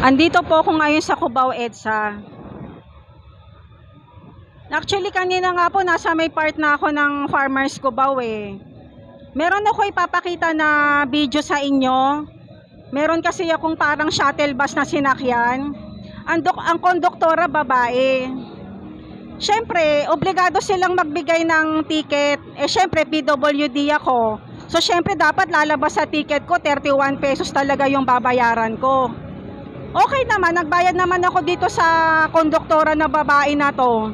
Andito po ako ngayon sa Cubao EDSA. Actually, kanina nga po nasa may part na ako ng Farmers Cubao eh. Meron ako ipapakita na video sa inyo. Meron kasi akong parang shuttle bus na sinakyan. Ang konduktora babae. Siyempre, obligado silang magbigay ng ticket. Eh siyempre, PWD ako. So siyempre, dapat lalabas sa ticket ko, 31 pesos talaga yung babayaran ko. Okay naman, nagbayad naman ako dito sa konduktora na babae na to.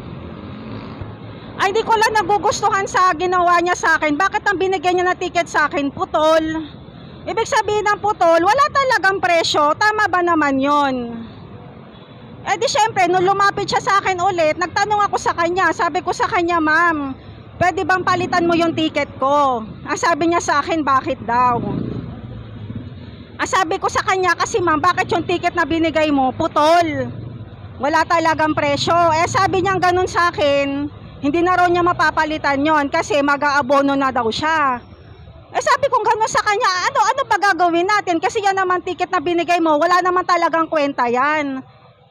Ay, di ko lang nagugustuhan sa ginawa niya sa akin. Bakit ang binigyan niya na ticket sa akin? Putol. Ibig sabihin ng putol, wala talagang presyo. Tama ba naman yon? Eh di syempre, nung lumapit siya sa akin ulit, nagtanong ako sa kanya. Sabi ko sa kanya, ma'am, pwede bang palitan mo yung ticket ko? Sabi niya sa akin, bakit daw? Sabi ko sa kanya, kasi ma'am, bakit yung ticket na binigay mo, putol? Wala talagang presyo. Eh sabi niya ganun sa akin, hindi na raw niya mapapalitan yon kasi mag-aabono na daw siya. Eh sabi ko ganun sa kanya, ano pa gagawin natin? Kasi yan naman ticket na binigay mo, wala naman talagang kwenta yan.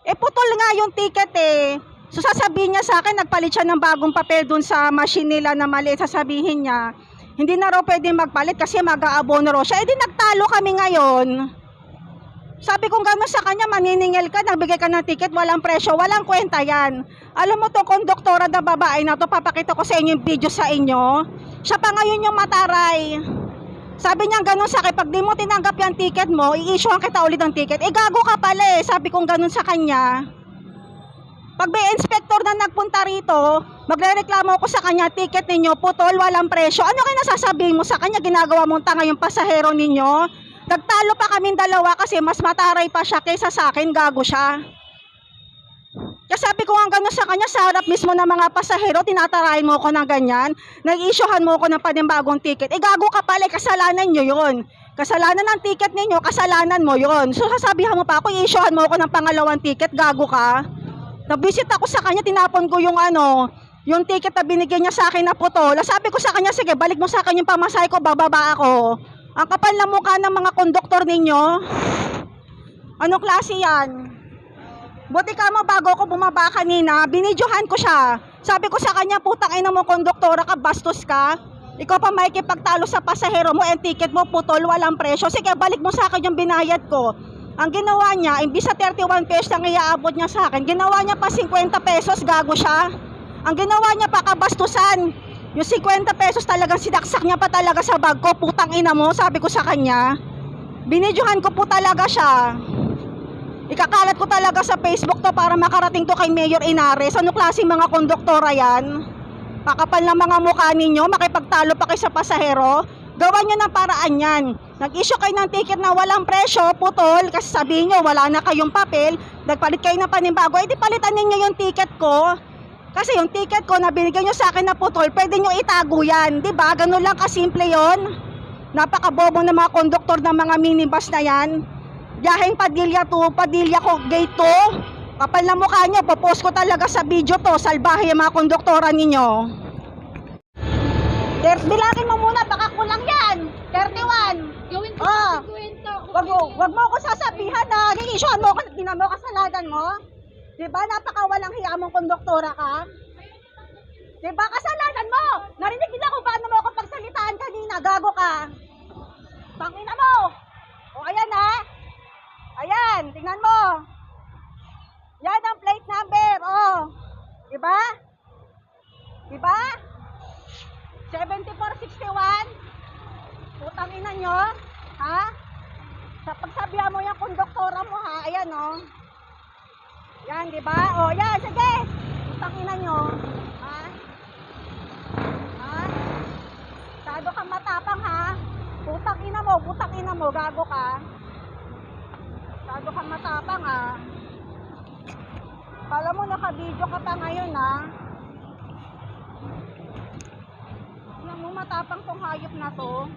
Eh putol nga yung ticket eh. So sasabihin niya sa akin, nagpalit siya ng bagong papel dun sa machine nila na mali. Sasabihin niya, hindi na raw pwede magpalit kasi mag-aabono raw siya. Eh di nagtalo kami ngayon. Sabi kong gano'n sa kanya, maniningil ka, nagbigay ka ng ticket, walang presyo, walang kwenta yan. Alam mo to, konduktora na babae na to, papakita ko sa inyo yung video sa inyo. Siya pa ngayon yung mataray. Sabi niya gano'n sa akin, pag di mo tinanggap yung ticket mo, i-issuean kita ulit ng ticket. Eh gago ka pala eh, sabi kong gano'n sa kanya. Pag may inspector na nagpunta rito, magre-reklamo ko sa kanya, ticket ninyo, putol, walang presyo. Ano kayo nasasabihin mo sa kanya, ginagawa mong tanga yung pasahero ninyo? Nagtalo pa kaming dalawa kasi mas mataray pa siya kaysa sa akin, gago siya. Kaya sabi ko nga gano'n sa kanya, sa harap mismo ng mga pasahero, tinatarayan mo ko ng ganyan, nag-issuehan mo ko ng panibagong ticket. Eh gago ka pala, kasalanan nyo yun. Kasalanan ng ticket ninyo, kasalanan mo yun. So sasabihan mo pa ako, i-issuehan mo ko ng pangalawang ticket, gago ka. Nag-visit ako sa kanya, tinapon ko yung ticket na binigyan niya sa akin na putol. Sabi ko sa kanya, sige, balik mo sa akin yung pamasahe ko, bababa ako. Ang kapal na mukha ng mga konduktor ninyo. Anong klase yan? Buti ka mo, bago ako bumaba kanina, binidyohan ko siya. Sabi ko sa kanya, putang ina mo, konduktora ka, bastos ka. Ikaw pa makikipagtalo sa pasahero mo, ang ticket mo, putol, walang presyo. Sige, balik mo sa akin yung binayad ko. Ang ginawa niya, imbis sa 31 pesos ang iaabot niya sa akin, ginawa niya pa 50 pesos, gago siya. Ang ginawa niya pa kabastusan. Yung 50 pesos talagang sinaksak niya pa talaga sa bag ko, putang ina mo, sabi ko sa kanya. Binidyohan ko po talaga siya. Ikakalat ko talaga sa Facebook to para makarating to kay Mayor Inares. Ano klaseng mga konduktora yan? Pakapal na mga mukha ninyo, makipagtalo pa kayo sa pasahero. Gawan nyo ng paraan yan. Nag-issue kayo ng ticket na walang presyo, putol, kasi sabihin nyo wala na kayong papel, nagpalit kayo ng panibago, di palitan ninyo yung ticket ko. Kasi yung ticket ko na binigyan nyo sa akin na putol, pwede nyo itago yan, di ba? Ganun lang kasimple yon. Napakabobo ng mga konduktor ng mga minibus na yan. Biyaheng Padilla to, Padilla ko, gate 2. Kapal na mukha nyo, popost ko talaga sa video to, salbahe yung mga konduktora ninyo. Bilangin mo muna, baka kulang yan. 31. Gawin ko sa 50. Wag mo ako sasabihan na i-issuean mo ako, tinan mo kasalanan mo. Diba, napakawalang hiya mong konduktora ka? Diba, kasalanan mo. Narinig nila kung paano mo ako pagsalitaan kanina, gago ka. Tangina mo. O ayan ha. Ayan, tingnan mo. Yan ang plate number, oh. Diba? Diba? 7461. Putang ina nyo, ha? Sa pagsabihan mo yung konduktora mo, ha? Ayan, oh. Yan, di ba? Oh, yan, sige. Putang ina nyo, ha? Ha? Sado kang matapang, ha? Putang ina mo, gago ka. Sado kang matapang, ha? Kala mo, naka-video ka pa ngayon, ha? Alam mo, matapang tong hayop na to.